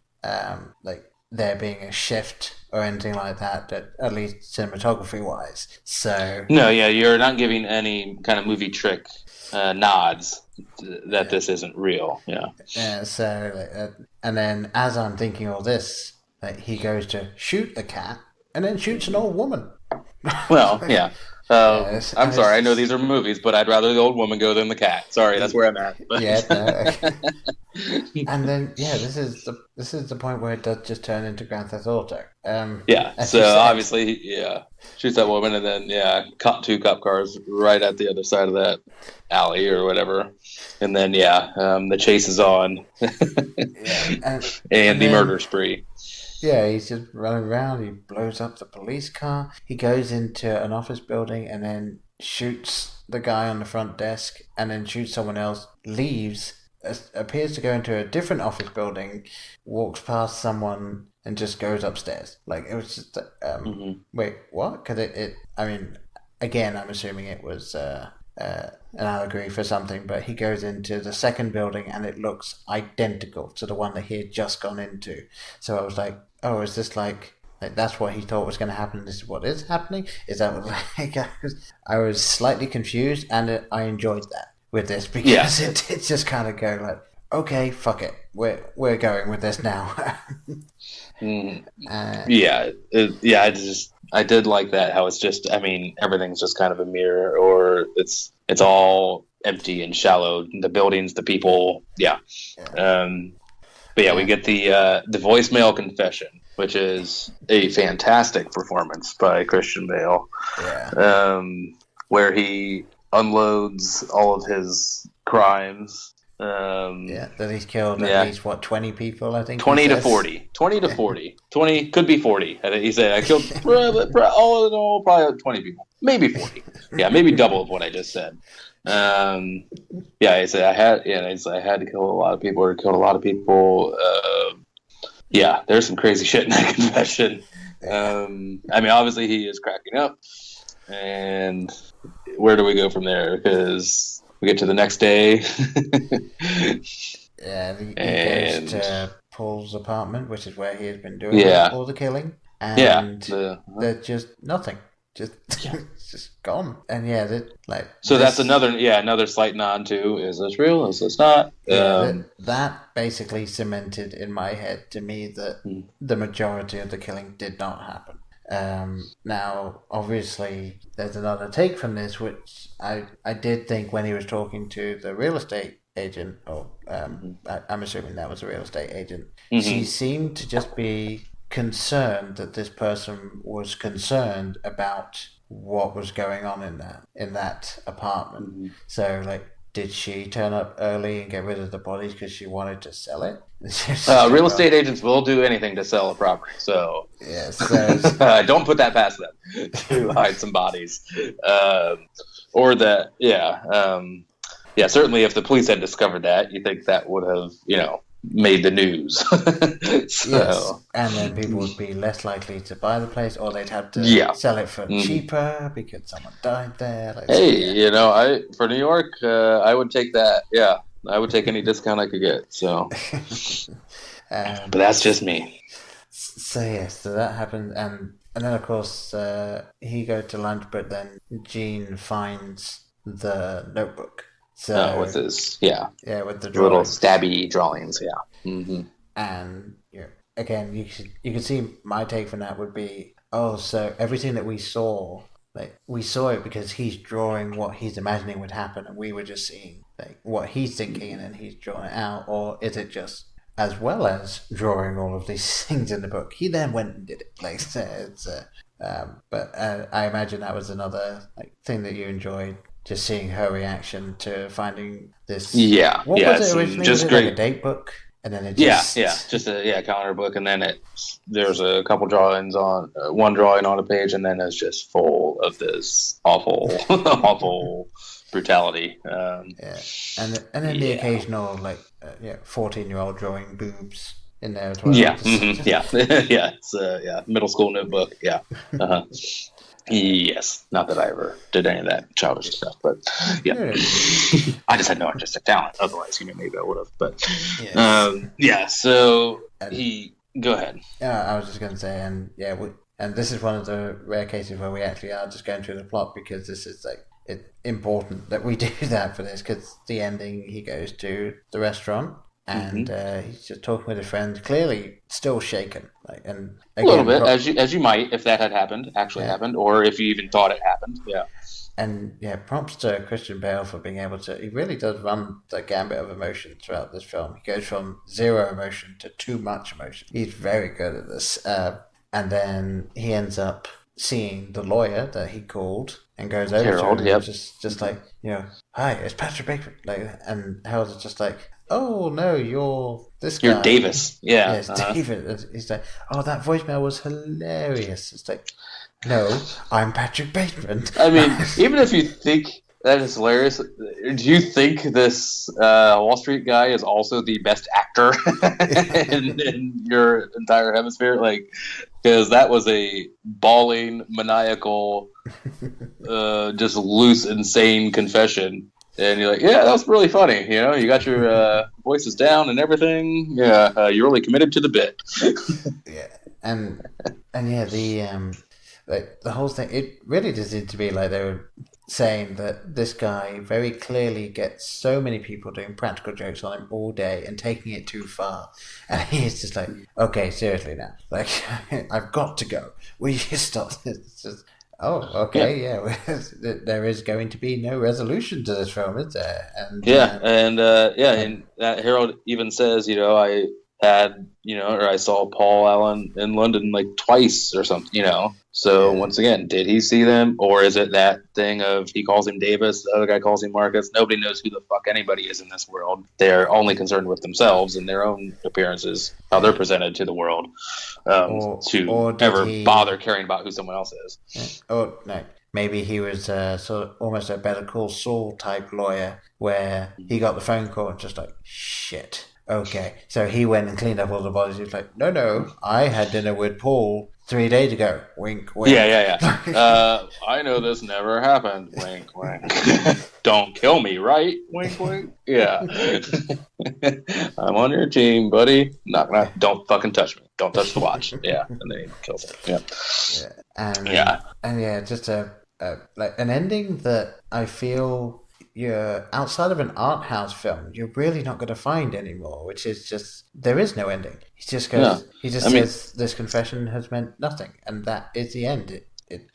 there being a shift or anything like that, at least cinematography wise. So no, yeah, you're not giving any kind of movie trick nods that this isn't real. Yeah. So and then as I'm thinking all this, he goes to shoot the cat and then shoots an old woman. Well, yeah. I'm sorry, I know these are movies, but I'd rather the old woman go than the cat. Sorry, that's where I'm at. Yeah. No. And then this is the point where it does just turn into Grand Theft Auto. So obviously, shoots that woman, and then two cop cars right at the other side of that alley or whatever, and then the chase is on, and the murder spree. Yeah, he's just running around. He blows up the police car. He goes into an office building and then shoots the guy on the front desk, and then shoots someone else. Leaves, appears to go into a different office building, walks past someone, and just goes upstairs. Like, it was just wait, what? Because I mean, again, I'm assuming it was an allegory for something, but he goes into the second building and it looks identical to the one that he had just gone into. So I was like, oh, is this like that's what he thought was going to happen, this is what is happening? Is that what, I was slightly confused, and I enjoyed that with this, because it just kind of go like, okay, fuck it, we're going with this now. I did like that. How it's just, I mean, everything's just kind of a mirror, or it's all empty and shallow. The buildings, the people, yeah. But yeah, we get the voicemail confession, which is a fantastic performance by Christian Bale. Yeah. Where he unloads all of his crimes. That he's killed at least 20 people, I think. 20 to 40. 20 to 40. 20 could be 40. I think he said I killed all in all probably 20 people, maybe 40. Yeah, maybe double of what I just said. He said I had to kill a lot of people, or killed a lot of people. There's some crazy shit in that confession. I mean, obviously he is cracking up, and where do we go from there? Because we get to the next day. He goes to Paul's apartment, which is where he has been doing all the killing. And there's just nothing. It's just gone. And that's another slight nod to, is this real? Is this not? That basically cemented in my head to me that the majority of the killing did not happen. Now, obviously, there's another take from this, which I did think when he was talking to the real estate agent, I'm assuming that was a real estate agent, she seemed to just be concerned that this person was concerned about what was going on in that apartment. So, did she turn up early and get rid of the bodies because she wanted to sell it? Real estate agents will do anything to sell a property, so don't put that past them to hide some bodies, or that. Certainly, if the police had discovered that, you think that would have, made the news. Yes, and then people would be less likely to buy the place, or they'd have to sell it for cheaper because someone died there. For New York, I would take that. Yeah, I would take any discount I could get. So, but that's just me. So that happened, and then of course he goes to lunch, but then Gene finds the notebook. So with his with the little stabby drawings, and again, you can see my take from that would be, so everything that we saw it because he's drawing what he's imagining would happen, and we were just seeing what he's thinking, and then he's drawing it out, or is it just as well as drawing all of these things in the book, he then went and did it? But I imagine that was another thing that you enjoyed. Just seeing her reaction to finding this. What was it originally? Just was it great. Like a date book, and then it just just a calendar book, and then there's a couple drawings on one drawing on a page, and then it's just full of this awful brutality. And then the occasional 14-year-old drawing boobs in there as well. It's middle school notebook. Yes, not that I ever did any of that childish stuff, but I just had no artistic talent. Otherwise, maybe I would have. But So go ahead. I was just going to say, and this is one of the rare cases where we actually are just going through the plot, because this is it's important that we do that for this, because the ending, he goes to the restaurant. And he's just talking with his friend, clearly still shaken. And again, a little bit, as you might, if that had happened, or if you even thought it happened. Yeah. And props to Christian Bale for being able to. He really does run the gambit of emotion throughout this film. He goes from zero emotion to too much emotion. He's very good at this. And then he ends up seeing the lawyer that he called and goes over Harold, to him, just hi, it's Patrick Bateman. And Harold's just oh no, you're this guy. You're Davis. Yeah. Yes, David. He's like, that voicemail was hilarious. It's no, I'm Patrick Bateman. I mean, even if you think that is hilarious, do you think this Wall Street guy is also the best actor in your entire hemisphere? Because that was a bawling, maniacal, just loose, insane confession. And you're that was really funny. You got your voices down and everything. Yeah, you're really committed to the bit. And the like the whole thing, it really just seemed to be like they were saying that this guy very clearly gets so many people doing practical jokes on him all day and taking it too far, and he's just like, okay, seriously now, like I've got to go. Will you stop this? It's just, oh, okay, yeah. There is going to be no resolution to this film, is there? And and Harold even says, I had, or I saw Paul Allen in London like twice or something, So once again, did he see them, or is it that thing of he calls him Davis, the other guy calls him Marcus? Nobody knows who the fuck anybody is in this world. They're only concerned with themselves and their own appearances, how they're presented to the world, to ever bother caring about who someone else is. Or no, maybe he was sort of almost a Better Call Saul type lawyer, where he got the phone call and just like, shit. Okay, so he went and cleaned up all the bodies. He was like, no, I had dinner with Paul 3 days ago. Wink, wink. Yeah. I know this never happened. Wink, wink. Don't kill me, right? Wink, wink. Yeah. I'm on your team, buddy. Knock, knock. Don't fucking touch me. Don't touch the watch. Yeah, and then he kills him. Yeah. And just like an ending that I feel you're outside of an art house film, you're really not going to find anymore, which is just, there is no ending. He just goes, says this confession has meant nothing, and that is the end.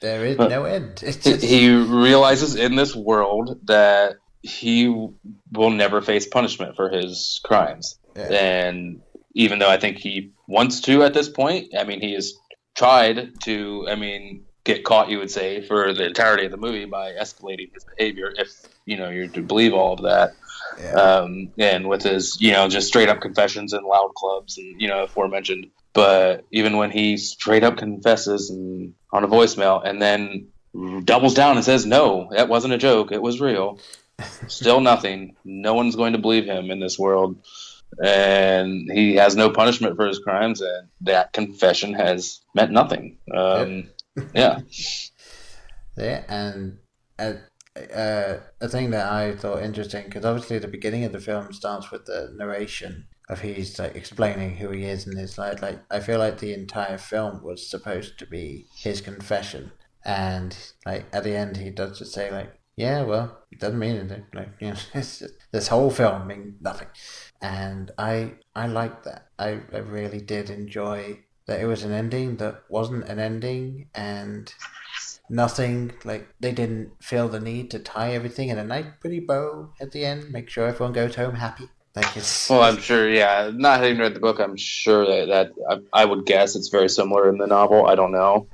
There is no end. It's just... He realizes in this world that he will never face punishment for his crimes. Yeah. And even though I think he wants to at this point, he has tried to, get caught, you would say, for the entirety of the movie by escalating his behavior, if you're to believe all of that. And with his just straight up confessions in loud clubs and aforementioned. But even when he straight up confesses on a voicemail and then doubles down and says, no, that wasn't a joke, it was real, still nothing. No one's going to believe him in this world, and he has no punishment for his crimes, and that confession has meant nothing. And a thing that I thought interesting, because obviously the beginning of the film starts with the narration of he's like explaining who he is, and it's like I feel like the entire film was supposed to be his confession, and like at the end he does just say like, yeah, well, it doesn't mean anything, like it's just, this whole film means nothing, and I like that. I really did enjoy that it was an ending that wasn't an ending, and nothing, like they didn't feel the need to tie everything in a nice pretty bow at the end, make sure everyone goes home happy. Like I'm sure, not having read the book, I'm sure that I would guess it's very similar in the novel. I don't know.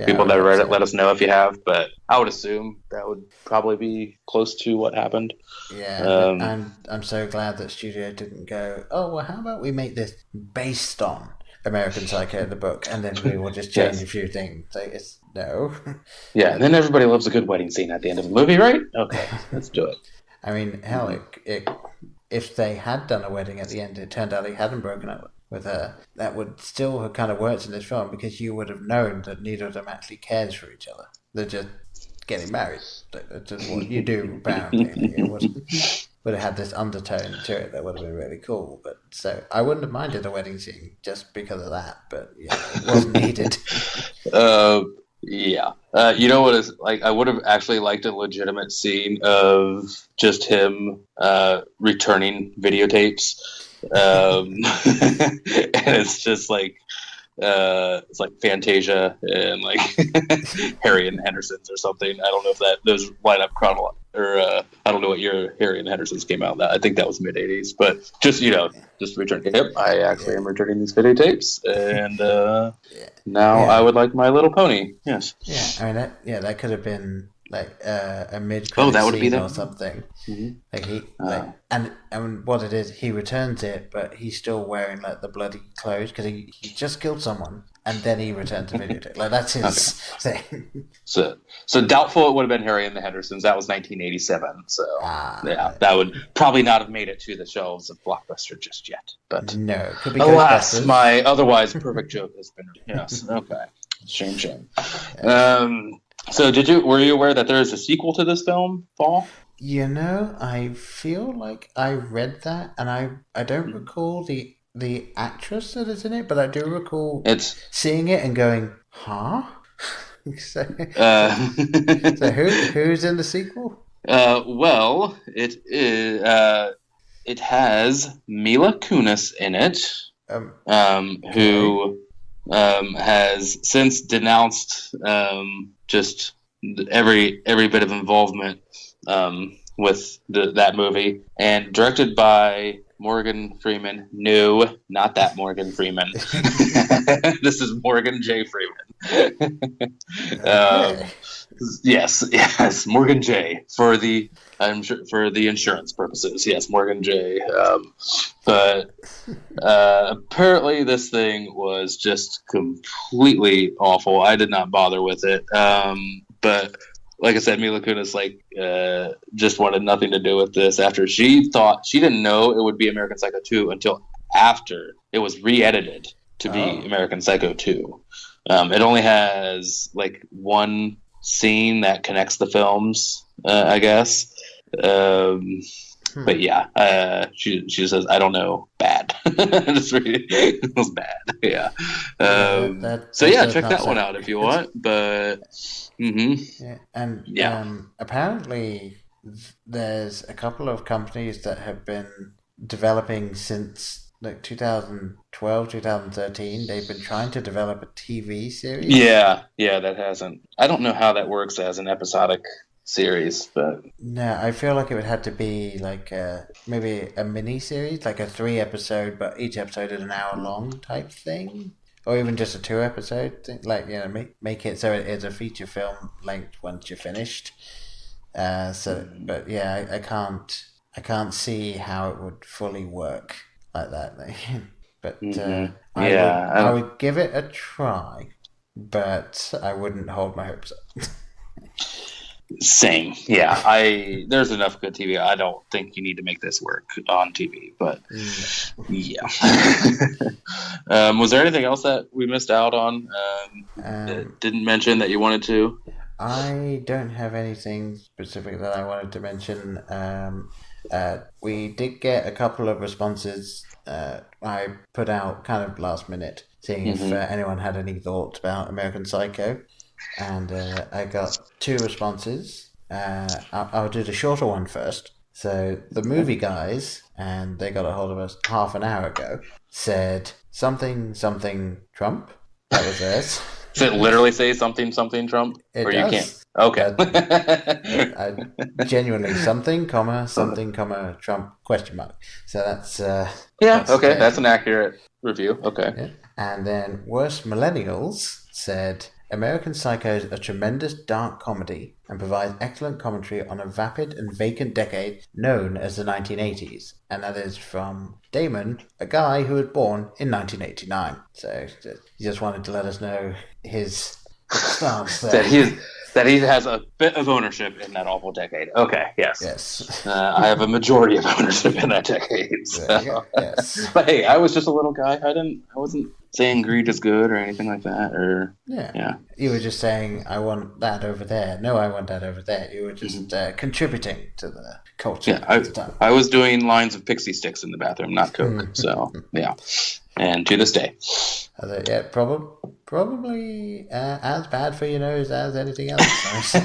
People that read it, let us know if you have, but I would assume that would probably be close to what happened. I'm so glad that studio didn't go, oh well, how about we make this based on American Psycho, the book, and then we will just change a few things. Like, it's no. Yeah, and then everybody loves a good wedding scene at the end of the movie, right? Okay, let's do it. Hell, if they had done a wedding at the end, it turned out he hadn't broken up with her, that would still have kind of worked in this film, because you would have known that neither of them actually cares for each other. They're just getting married. That's just what you do, apparently. It would have had this undertone to it that would have been really cool. But so I wouldn't have minded the wedding scene just because of that. But yeah, it wasn't needed. You know what is like? I would have actually liked a legitimate scene of just him returning videotapes, and it's just like it's like Fantasia and like Harry and Henderson's or something. I don't know if those line up chronologically, or I don't know what year Harry and Henderson's came out. I think that was mid '80s, but just return. Yep, I actually am returning these videotapes, and now I would like My Little Pony. Yes. Yeah, that could have been like a mid that would be or something. Mm-hmm. Like he and what it is, he returns it, but he's still wearing like the bloody clothes because he just killed someone, and then he returns the videotape. Like that's his thing. So doubtful it would have been Harry and the Hendersons. That was 1987. So that would probably not have made it to the shelves of Blockbuster just yet. But no, could be alas, my otherwise perfect joke has been okay. Shame. So were you aware that there is a sequel to this film, Paul? I feel like I read that, and I don't recall the actress that is in it, but I do recall seeing it and going, huh? so, Uh, so who's in the sequel? well, it is. It has Mila Kunis in it, who has since denounced just every bit of involvement with that movie, and directed by Morgan Freeman. No, not that Morgan Freeman. This is Morgan J. Freeman. Okay. Yes, Morgan J. For the insurance purposes. Yes, Morgan J. But apparently this thing was just completely awful. I did not bother with it. But like I said, Mila Kunis just wanted nothing to do with this. After she didn't know it would be American Psycho 2 until after it was re-edited to be American Psycho 2. It only has one scene that connects the films, I guess. But yeah, she says, I don't know, bad. It was bad. Yeah. So yeah, check that one out if you want. But yeah, and apparently there's a couple of companies that have been developing since 2012, 2013. They've been trying to develop a TV series. Yeah, that hasn't. I don't know how that works as an episodic series, but no, I feel like it would have to be maybe a mini series, like a 3-episode, but each episode is an hour long type thing, or even just a 2-episode thing. Make it so it is a feature film length once you're finished. But yeah, I can't see how it would fully work like that. But I would give it a try, but I wouldn't hold my hopes up. Same. Yeah, there's enough good TV. I don't think you need to make this work on TV, but yeah. Was there anything else that we missed out on that didn't mention that you wanted to? I don't have anything specific that I wanted to mention. We did get a couple of responses I put out kind of last minute, seeing if anyone had any thoughts about American Psycho. And I got 2 responses. I'll do the shorter one first. So the movie guys, and they got a hold of us half an hour ago, said something Trump. That was theirs. Does it literally say something Trump? It or does. You can't? Okay. I genuinely something Trump ? So that's okay. That's an accurate review. Okay. Yeah. And then Worst Millennials said American Psycho is a tremendous dark comedy and provides excellent commentary on a vapid and vacant decade known as the 1980s. And that is from Damon, a guy who was born in 1989. So he just wanted to let us know his stance there. that he has a bit of ownership in that awful decade. Okay, yes. Yes. I have a majority of ownership in that decade. So. Yes. But hey, I was just a little guy. I wasn't saying greed is good or anything like that. Or yeah. You were just saying, I want that over there. No, I want that over there. You were just contributing to the culture at the time. I was doing lines of pixie sticks in the bathroom, not Coke. So, yeah. And to this day. Probably as bad for your nose as anything else.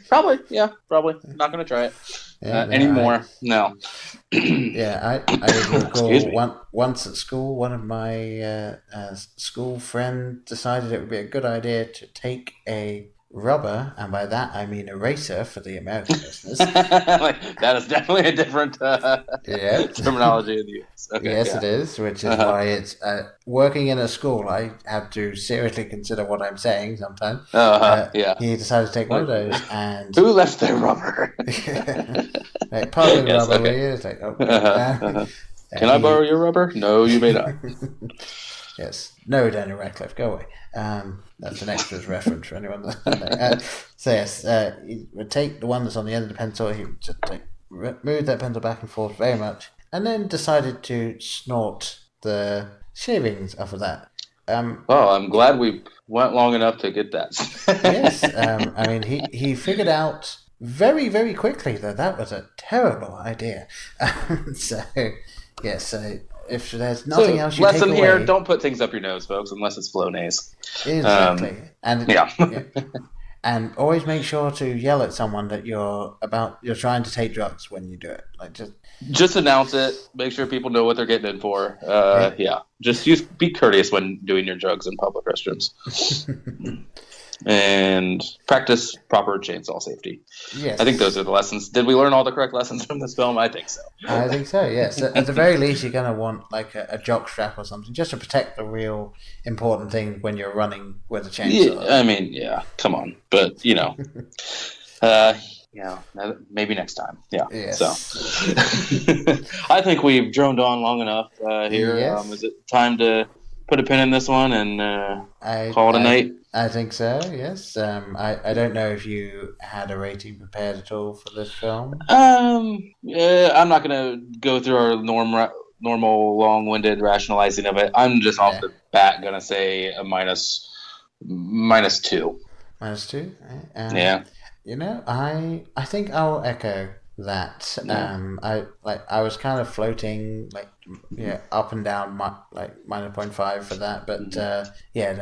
Probably. Not going to try it anymore. No. Yeah, I recall once at school, one of my school friends decided it would be a good idea to take a rubber, and by that I mean eraser for the American listeners. That is definitely a different terminology in the US. Okay, yes, it is, which is why it's working in a school. I have to seriously consider what I'm saying sometimes. He decided to take one of those, and who left their rubber? Part of the rubber. Okay. Can I borrow your rubber? No, you may not. Yes. No, Daniel Radcliffe, go away. That's an extras reference for anyone. So yes, he would take the one that's on the end of the pencil. He would just move that pencil back and forth very much, and then decided to snort the shavings off of that. Well, I'm glad we went long enough to get that. Yes. I mean, he figured out very, very quickly that was a terrible idea. So, yes, if there's nothing else you lesson take here, away... don't put things up your nose, folks, unless it's Flonase. Exactly. And yeah. And always make sure to yell at someone that you're trying to take drugs when you do it. Like just announce it. Make sure people know what they're getting in for. Yeah. Just be courteous when doing your drugs in public restrooms. And practice proper chainsaw safety. Yes. I think those are the lessons. Did we learn all the correct lessons from this film? I think so. I think so, yes. At the very least, you're going to want like a jock strap or something just to protect the real important thing when you're running with a chainsaw. Yeah, I mean, yeah, come on. But, maybe next time. Yeah. Yes. So I think we've droned on long enough here. Yes. Is it time to put a pin in this one and call it a night? I think so, yes. I don't know if you had a rating prepared at all for this film. I'm not going to go through our normal long-winded rationalizing of it. I'm just off the bat going to say a minus 2. Minus 2? Yeah. I think I'll echo that. I was kind of floating up and down minus 0.5 for that, but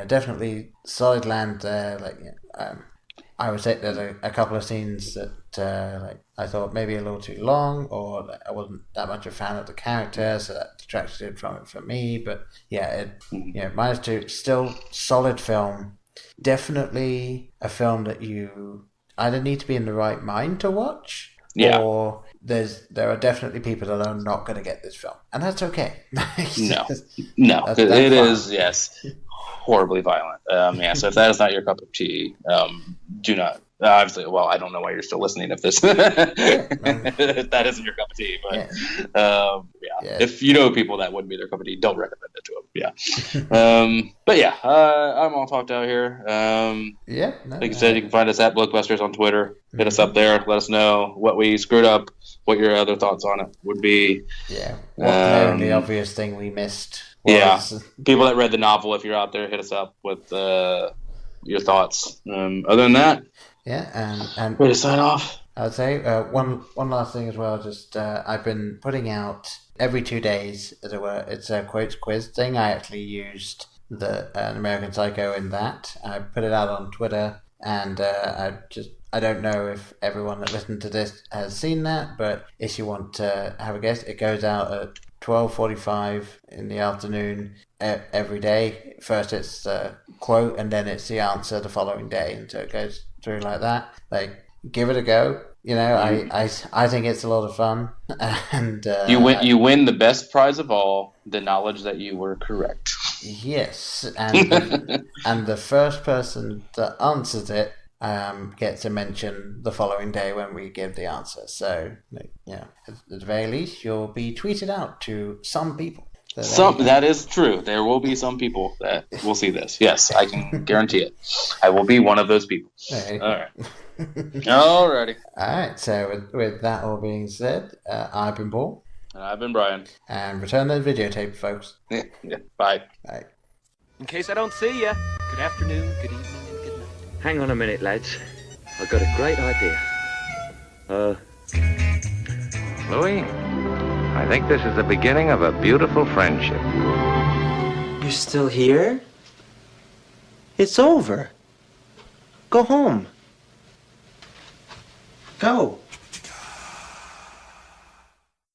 definitely solid land there. I would say there's a couple of scenes that I thought maybe a little too long, or I wasn't that much a fan of the character, so that detracted from it for me. But minus 2, still solid film. Definitely a film that you either need to be in the right mind to watch, or there are definitely people that are not going to get this film, and that's okay. No, it is, yes, horribly violent. So if that is not your cup of tea, do not. Obviously, well, I don't know why you're still listening if this if that isn't your cup of tea, but if you know people that wouldn't be their cup of tea, don't recommend it to them. But I'm all talked out here. Like you said, you can find us at Blockbusters on Twitter. Hit us up there. Let us know what we screwed up, what your other thoughts on it would be. What the only obvious thing we missed was... people that read the novel, if you're out there, hit us up with your thoughts. Other than that, and ready to sign off. I'd say one last thing as well. Just I've been putting out every 2 days, as it were. It's a quotes quiz thing. I actually used an American Psycho in that. I put it out on Twitter, and I don't know if everyone that listened to this has seen that, but if you want to have a guess, it goes out at 12:45 in the afternoon every day. First it's the quote, and then it's the answer the following day, and so it goes through like that. Give it a go. I think it's a lot of fun, and you win the best prize of all, the knowledge that you were correct. Yes, and the first person that answers it gets a mention the following day when we give the answer. So, at the very least, you'll be tweeted out to some people. That is true. There will be some people that will see this. Yes, I can guarantee it. I will be one of those people. Hey. All right. Alrighty. All right. So with that all being said, I've been Paul. And I've been Brian. And return the videotape, folks. Yeah. Bye. Bye. In case I don't see you, good afternoon, good evening, and good night. Hang on a minute, lads. I've got a great idea. Louis, I think this is the beginning of a beautiful friendship. You're still here? It's over. Go home. Go.